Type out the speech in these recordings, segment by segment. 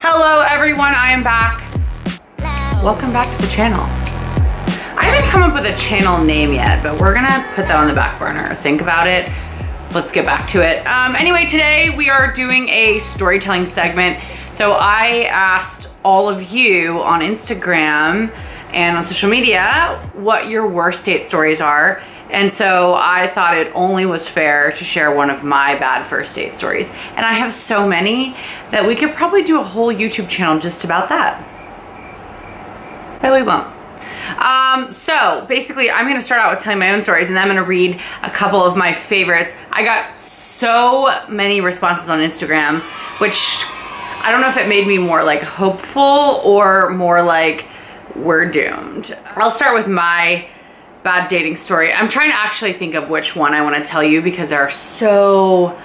Hello everyone, I am back. Welcome back to the channel. I haven't come up with a channel name yet, but we're gonna put that on the back burner. Think about it. Let's get back to it. Anyway, today we are doing a storytelling segment. So I asked all of you on Instagram and on social media what your worst date stories are. And so I thought it only was fair to share one of my bad first date stories. And I have so many that we could probably do a whole YouTube channel just about that. But we won't. So basically I'm gonna start out with telling my own stories and then I'm gonna read a couple of my favorites. I got so many responses on Instagram, which I don't know if it made me more like hopeful or more like we're doomed. I'll start with my bad dating story. I'm trying to actually think of which one I want to tell you because there are so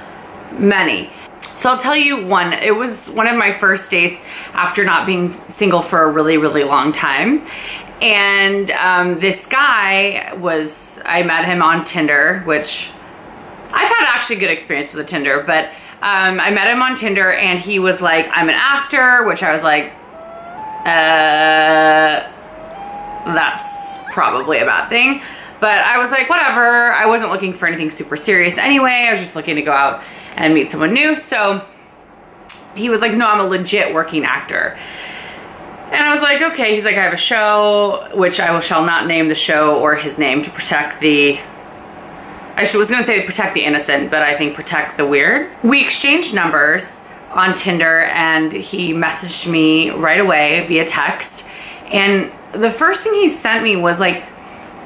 many. So I'll tell you one. It was one of my first dates after not being single for a really, really long time. And this guy I met him on Tinder, which I've had actually good experience with the Tinder, but I met him on Tinder and he was like, I'm an actor, which I was like, that's probably a bad thing. But I was like, whatever. I wasn't looking for anything super serious anyway. I was just looking to go out and meet someone new. So he was like, no, I'm a legit working actor. And I was like, okay. He's like, I have a show, which I shall not name the show or his name to protect the, I was gonna say protect the innocent, but I think protect the weird. We exchanged numbers on Tinder and he messaged me right away via text. And the first thing he sent me was like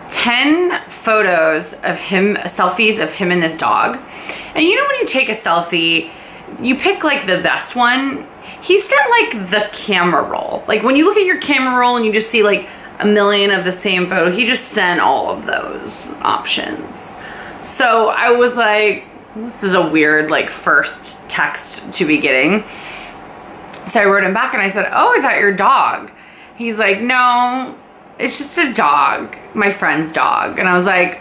10 photos of him, selfies of him and this dog. And you know when you take a selfie, you pick like the best one. He sent like the camera roll. Like when you look at your camera roll and you just see like a million of the same photo, he just sent all of those options. So I was like, this is a weird like first text to be getting. So I wrote him back and I said, oh, is that your dog? He's like, no, it's just a dog, my friend's dog. And I was like,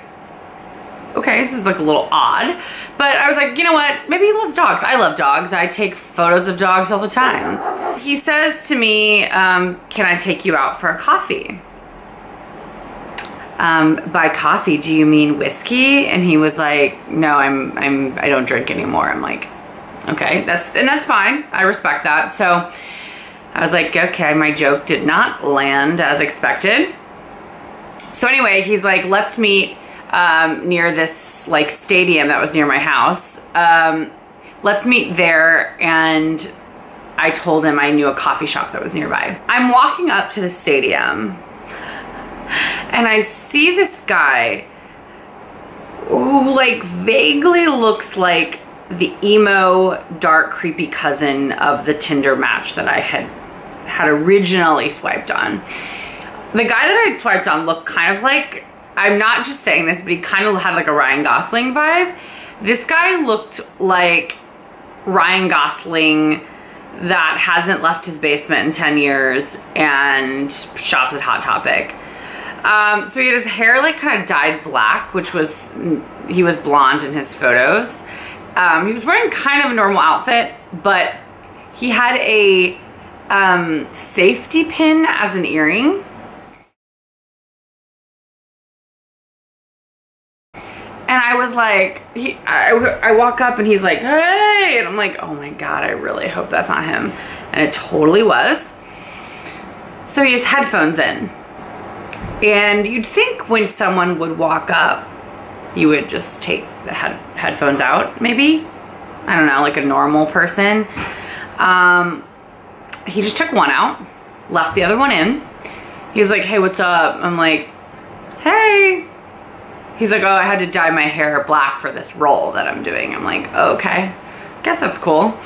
okay, this is like a little odd. But I was like, you know what? Maybe he loves dogs. I love dogs. I take photos of dogs all the time. He says to me, can I take you out for a coffee? By coffee, do you mean whiskey? And he was like, no, I don't drink anymore. I'm like, okay, that's fine. I respect that. So I was like, okay, my joke did not land as expected. So anyway, he's like, let's meet near this like stadium that was near my house. Let's meet there. And I told him I knew a coffee shop that was nearby. I'm walking up to the stadium and I see this guy who like vaguely looks like the emo, dark, creepy cousin of the Tinder match that I had originally swiped on. The guy that I'd swiped on looked kind of like, I'm not just saying this, but he kind of had like a Ryan Gosling vibe. This guy looked like Ryan Gosling that hasn't left his basement in 10 years and shops at Hot Topic. So he had his hair like kind of dyed black, which was, he was blonde in his photos. He was wearing kind of a normal outfit, but he had a safety pin as an earring. And I was like, I walk up and he's like, hey, and I'm like, oh my God, I really hope that's not him. And it totally was. So he has headphones in. And you'd think when someone would walk up, you would just take the headphones out, maybe? I don't know, like a normal person. He just took one out, left the other one in. He was like, hey, what's up? I'm like, hey. He's like, oh, I had to dye my hair black for this role that I'm doing. I'm like, oh, okay, guess that's cool.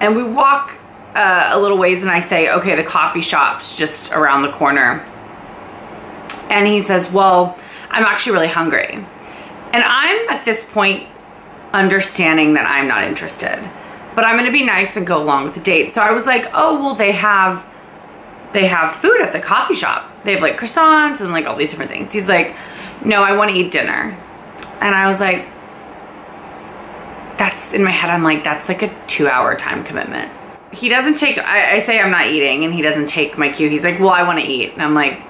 And we walk a little ways and I say, okay, the coffee shop's just around the corner. And he says, well, I'm actually really hungry. And I'm at this point understanding that I'm not interested, but I'm gonna be nice and go along with the date. So I was like, oh, well, they have food at the coffee shop. They have like croissants and like all these different things. He's like, no, I wanna eat dinner. And I was like, that's, in my head, I'm like, that's like a 2-hour time commitment. he doesn't take, I say I'm not eating, and he doesn't take my cue. He's like, well, I want to eat. And I'm like,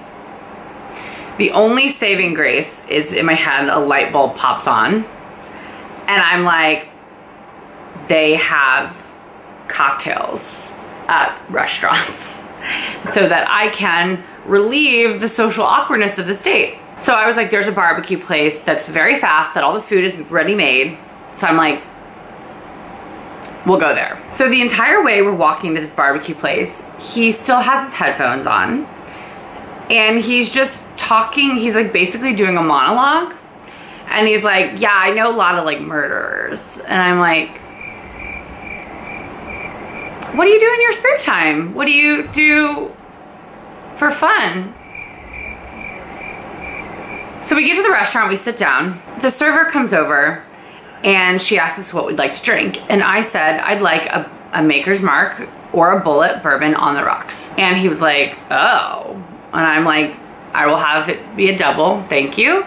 the only saving grace is in my head, a light bulb pops on. And I'm like, they have cocktails at restaurants so that I can relieve the social awkwardness of this date. So I was like, there's a barbecue place that's very fast, that all the food is ready made. So I'm like, we'll go there. So the entire way we're walking to this barbecue place, he still has his headphones on and he's just talking. He's like basically doing a monologue. And he's like, yeah, I know a lot of like murderers. And I'm like, what do you do in your spare time? What do you do for fun? So we get to the restaurant, we sit down. The server comes over and she asks us what we'd like to drink. And I said, I'd like a Maker's Mark or a Bullet bourbon on the rocks. And he was like, oh. And I'm like, I will have it be a double, thank you.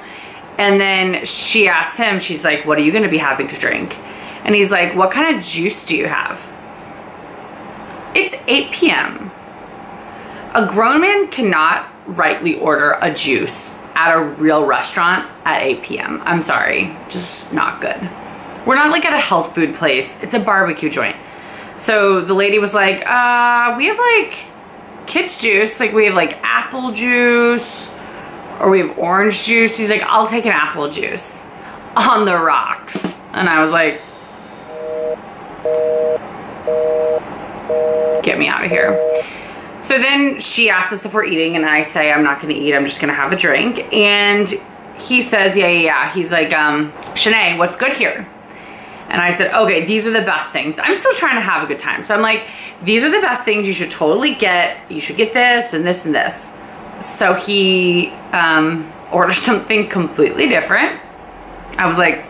And then she asked him, she's like, what are you gonna be having to drink? And he's like, what kind of juice do you have? It's 8 p.m. A grown man cannot rightly order a juice at a real restaurant at 8 p.m. I'm sorry, just not good. We're not like at a health food place, it's a barbecue joint. So the lady was like, we have like kids juice, like we have like apple juice, or we have orange juice. He's like, I'll take an apple juice on the rocks. And I was like, get me out of here. So then she asked us if we're eating and I say, I'm not gonna eat, I'm just gonna have a drink. And he says, yeah. He's like, Chinae, what's good here? And I said, okay, these are the best things. I'm still trying to have a good time. So I'm like, these are the best things you should totally get. You should get this and this and this. So he ordered something completely different. I was like,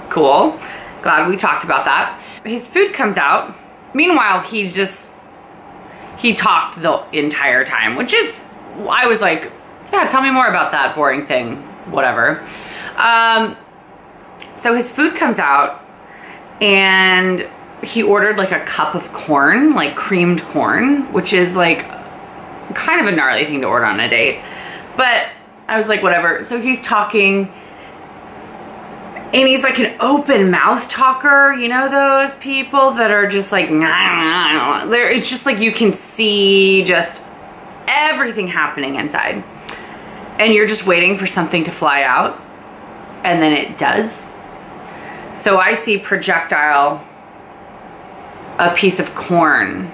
cool, glad we talked about that. His food comes out. Meanwhile, he talked the entire time, which is, I was like, yeah, tell me more about that boring thing, whatever. So his food comes out and he ordered like a cup of corn, like creamed corn, which is like kind of a gnarly thing to order on a date. But I was like, whatever. So he's talking and he's like an open mouth talker. You know those people that are just like, nah. It's just like you can see just everything happening inside. And you're just waiting for something to fly out. And then it does. So I see projectile, a piece of corn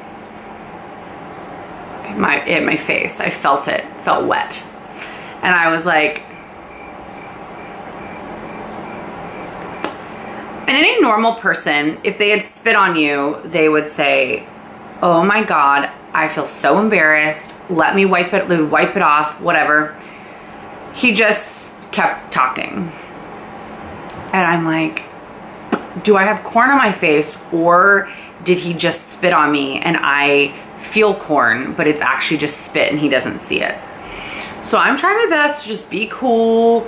in my face. I felt it, felt wet. And I was like, and any normal person, if they had spit on you, they would say, oh my God, I feel so embarrassed. Let me wipe it off, whatever. He just kept talking. And I'm like, do I have corn on my face or did he just spit on me and I feel corn, but it's actually just spit and he doesn't see it? So I'm trying my best to just be cool.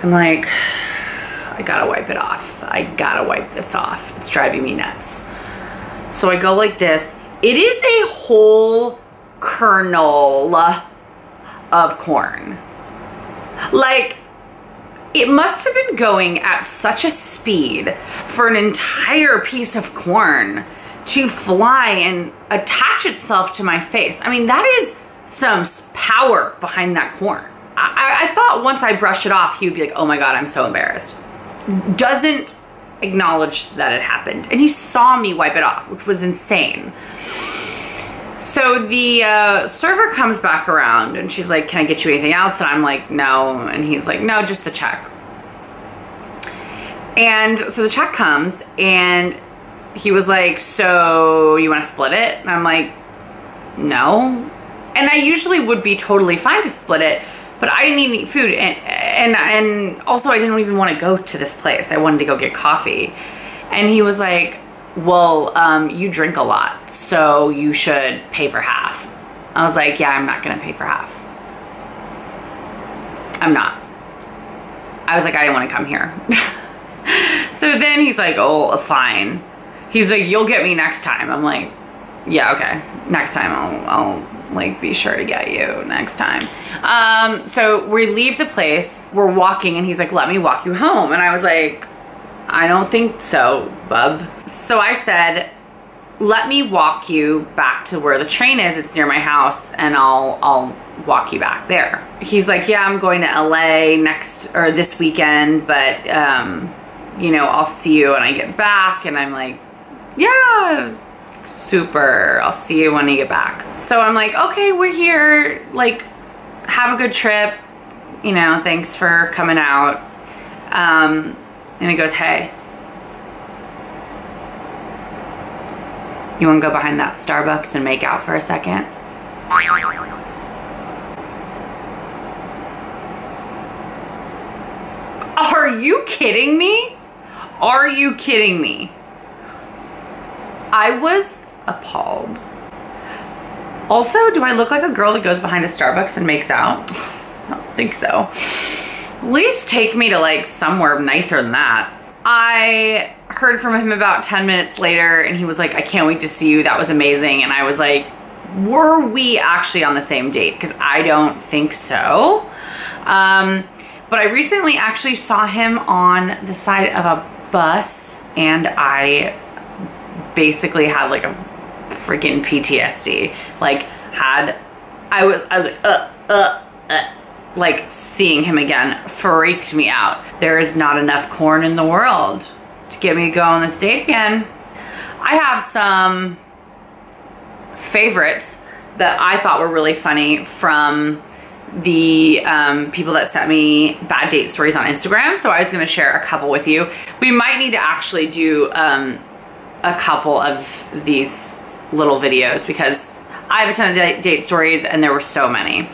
I'm like, I gotta wipe it off. I gotta wipe this off. It's driving me nuts. So I go like this. It is a whole kernel of corn. Like, it must have been going at such a speed for an entire piece of corn to fly and attach itself to my face. I mean, that is some power behind that corn. I thought once I brushed it off, he would be like, oh my God, I'm so embarrassed. Doesn't acknowledge that it happened. And he saw me wipe it off, which was insane. So the server comes back around and she's like, can I get you anything else? And I'm like, no. And he's like, no, just the check. And so the check comes and he was like, so you want to split it? And I'm like, no. And I usually would be totally fine to split it, but I didn't even eat food. And also I didn't even want to go to this place. I wanted to go get coffee. And he was like, well, you drink a lot, so you should pay for half. I was like, yeah, I'm not gonna pay for half. I'm not. I was like, I didn't want to come here. So then he's like, oh, fine. He's like, you'll get me next time. I'm like, Yeah, okay. Next time I'll like be sure to get you next time. So we leave the place, we're walking, and he's like, let me walk you home. And I was like, I don't think so, bub. So I said, let me walk you back to where the train is. It's near my house, and I'll walk you back there. He's like, yeah, I'm going to LA this weekend, but you know, I'll see you when I get back. And I'm like, yeah, super, I'll see you when you get back. So I'm like, okay, we're here, like, have a good trip, you know, thanks for coming out. And he goes, hey, you wanna go behind that Starbucks and make out for a second? Are you kidding me? Are you kidding me? I was appalled. Also, do I look like a girl that goes behind a Starbucks and makes out? I don't think so. At least take me to like somewhere nicer than that. I heard from him about 10 minutes later, and he was like, I can't wait to see you. That was amazing. And I was like, were we actually on the same date? Because I don't think so. But I recently actually saw him on the side of a bus, and I basically had like a freaking PTSD. Like I was like, like seeing him again freaked me out. There is not enough corn in the world to get me to go on this date again. I have some favorites that I thought were really funny from the people that sent me bad date stories on Instagram. So I was gonna share a couple with you. We might need to actually do a couple of these little videos because I have a ton of date stories and there were so many.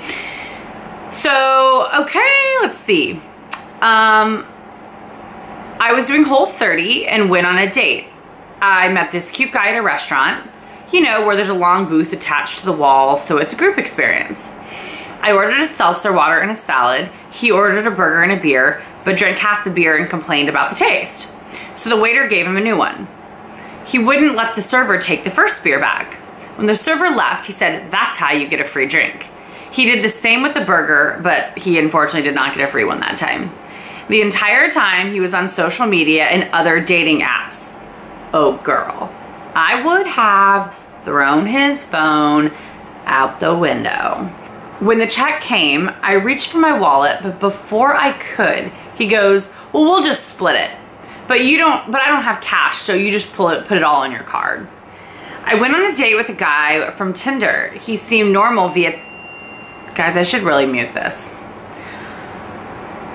So, okay, let's see. I was doing Whole30 and went on a date. I met this cute guy at a restaurant, you know, where there's a long booth attached to the wall, so it's a group experience. I ordered a seltzer water and a salad. He ordered a burger and a beer, but drank half the beer and complained about the taste. So the waiter gave him a new one. He wouldn't let the server take the first beer back. When the server left, he said, that's how you get a free drink. He did the same with the burger, but he unfortunately did not get a free one that time. The entire time he was on social media and other dating apps. Oh girl, I would have thrown his phone out the window. When the check came, I reached for my wallet, but before I could, he goes, well, we'll just split it. But I don't have cash, so you just put it all on your card. I went on a date with a guy from Tinder. He seemed normal via, guys, I should really mute this.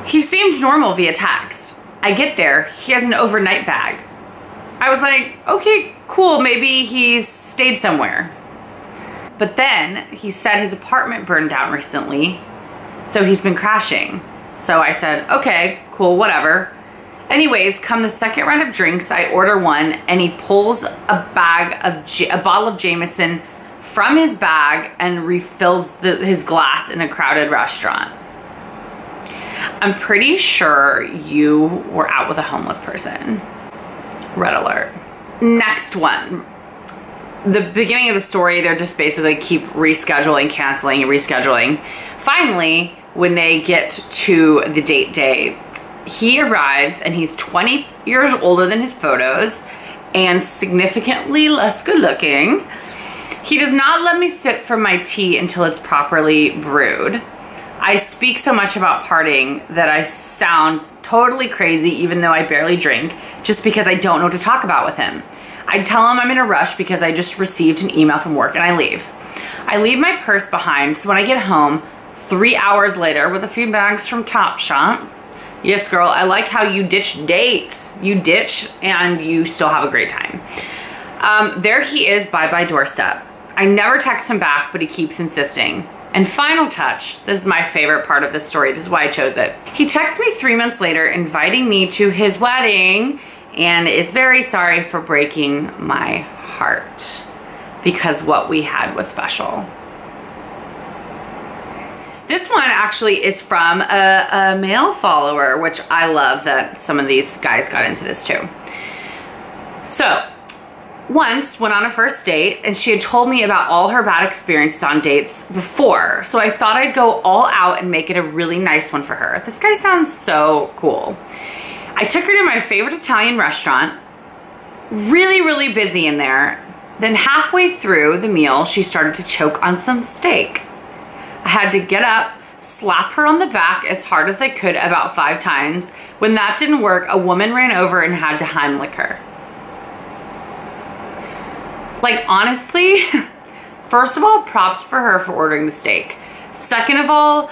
He seemed normal via text. I get there, he has an overnight bag. I was like, okay, cool, maybe he's stayed somewhere. But then he said his apartment burned down recently, so he's been crashing. So I said, okay, cool, whatever. Anyways, come the second round of drinks, I order one, and he pulls a bottle of Jameson from his bag and refills his glass in a crowded restaurant. I'm pretty sure you were out with a homeless person. Red alert. Next one. The beginning of the story, they're just basically keep rescheduling, canceling, and rescheduling. Finally, when they get to the date day, he arrives and he's 20 years older than his photos and significantly less good looking. He does not let me sip from my tea until it's properly brewed. I speak so much about partying that I sound totally crazy even though I barely drink, just because I don't know what to talk about with him. I tell him I'm in a rush because I just received an email from work and I leave. I leave my purse behind, so when I get home 3 hours later with a few bags from Topshop, yes girl, I like how you ditch dates. You ditch and you still have a great time. There he is by my doorstep. I never text him back, but he keeps insisting. And final touch, this is my favorite part of this story, this is why I chose it. He texts me 3 months later inviting me to his wedding and is very sorry for breaking my heart because what we had was special. This one actually is from a male follower, which I love that some of these guys got into this too. So, once went on a first date and she had told me about all her bad experiences on dates before. So I thought I'd go all out and make it a really nice one for her. This guy sounds so cool. I took her to my favorite Italian restaurant. Really, really busy in there. Then halfway through the meal, she started to choke on some steak. I had to get up, slap her on the back as hard as I could about 5 times. When that didn't work, a woman ran over and had to Heimlich her. Like, honestly, first of all, props for her for ordering the steak. Second of all,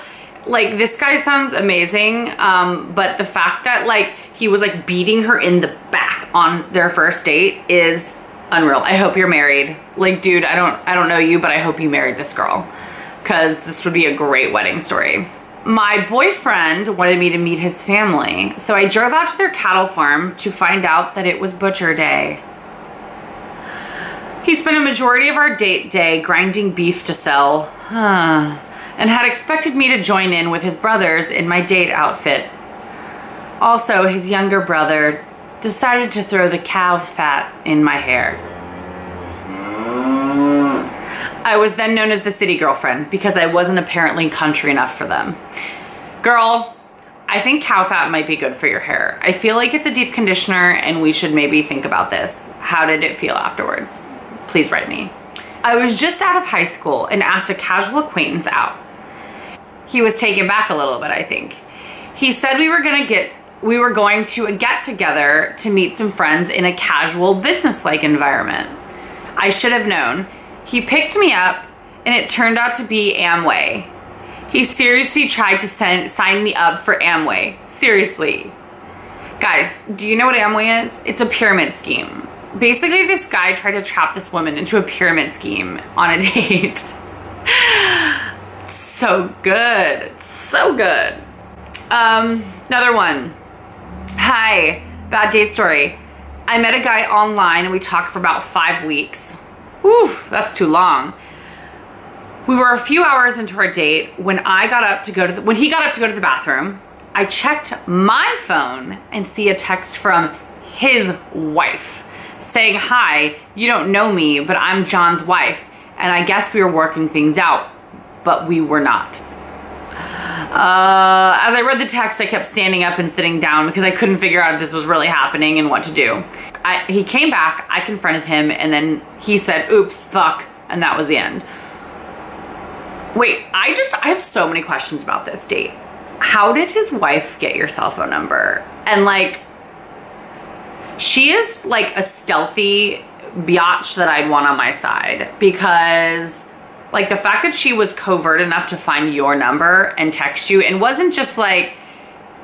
like, this guy sounds amazing, but the fact that, like, he was, like, beating her in the back on their first date is unreal. I hope you're married. Like, dude, I don't know you, but I hope you married this girl, because this would be a great wedding story. My boyfriend wanted me to meet his family, so I drove out to their cattle farm to find out that it was butcher day. He spent a majority of our date day grinding beef to sell, and had expected me to join in with his brothers in my date outfit. Also, his younger brother decided to throw the cow fat in my hair. I was then known as the city girlfriend because I wasn't apparently country enough for them. Girl, I think cow fat might be good for your hair. I feel like it's a deep conditioner and we should maybe think about this. How did it feel afterwards? Please write me. I was just out of high school and asked a casual acquaintance out. He was taken back a little bit, I think. He said we were going to a get together to meet some friends in a casual business-like environment. I should have known. He picked me up and it turned out to be Amway. He seriously tried to sign me up for Amway. Seriously. Guys, do you know what Amway is? It's a pyramid scheme. Basically, this guy tried to trap this woman into a pyramid scheme on a date. It's so good. It's so good. Another one. Hi, bad date story. I met a guy online and we talked for about 5 weeks. Whew, that's too long. We were a few hours into our date when he got up to go to the bathroom. I checked my phone and see a text from his wife saying, "Hi, you don't know me, but I'm John's wife, and I guess we were working things out, but we were not." As I read the text, I kept standing up and sitting down because I couldn't figure out if this was really happening and what to do. He came back, I confronted him, and then he said, "Oops, fuck," and that was the end. Wait, I have so many questions about this date. How did his wife get your cell phone number? And like, she is like a stealthy biatch that I'd want on my side, because like the fact that she was covert enough to find your number and text you and wasn't just like,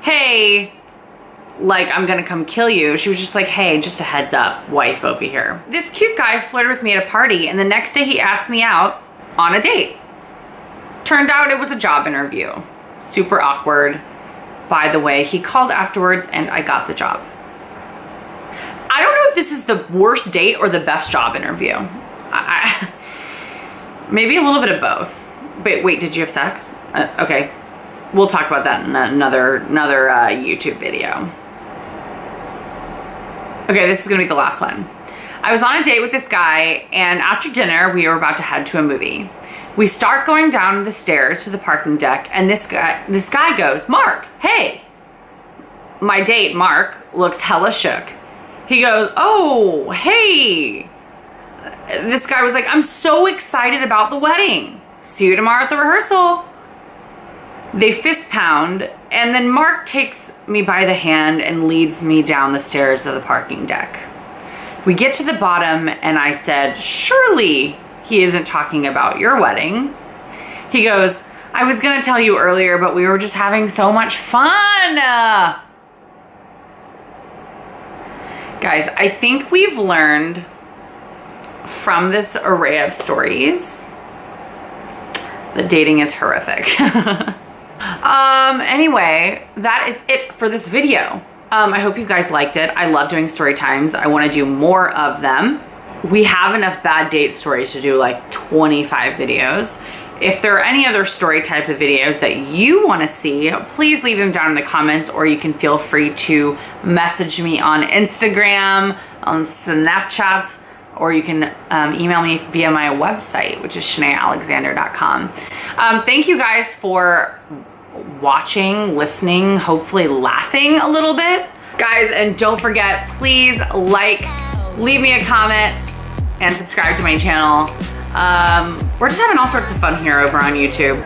"Hey, like I'm gonna come kill you." She was just like, "Hey, just a heads up, wife over here." This cute guy flirted with me at a party and the next day he asked me out on a date. Turned out it was a job interview. Super awkward. By the way, he called afterwards and I got the job. I don't know if this is the worst date or the best job interview. Maybe a little bit of both. Wait, did you have sex? Okay, we'll talk about that in another YouTube video. Okay, this is gonna be the last one. I was on a date with this guy, and after dinner, we were about to head to a movie. We start going down the stairs to the parking deck, and this guy goes, "Mark, hey." My date, Mark, looks hella shook. He goes, "Oh, hey." This guy was like, "I'm so excited about the wedding. See you tomorrow at the rehearsal." They fist pound, and then Mark takes me by the hand and leads me down the stairs of the parking deck. We get to the bottom, and I said, "Surely he isn't talking about your wedding." He goes, "I was gonna tell you earlier, but we were just having so much fun." Guys, I think we've learned from this array of stories that dating is horrific. Anyway, that is it for this video. I hope you guys liked it. I love doing story times. I want to do more of them. We have enough bad date stories to do like 25 videos. If there are any other story type of videos that you want to see, please leave them down in the comments, or you can feel free to message me on Instagram, on Snapchat, or you can email me via my website, which is ChinaeAlexander.com. Thank you guys for watching, listening, hopefully laughing a little bit. Guys, and don't forget, please like, leave me a comment, and subscribe to my channel. We're just having all sorts of fun here over on YouTube.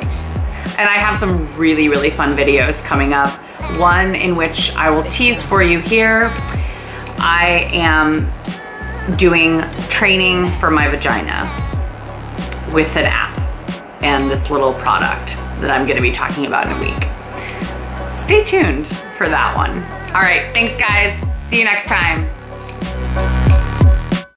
And I have some really, really fun videos coming up. One in which I will tease for you here. I am doing training for my vagina with an app and this little product that I'm gonna be talking about in a week. Stay tuned for that one. All right, thanks guys. See you next time.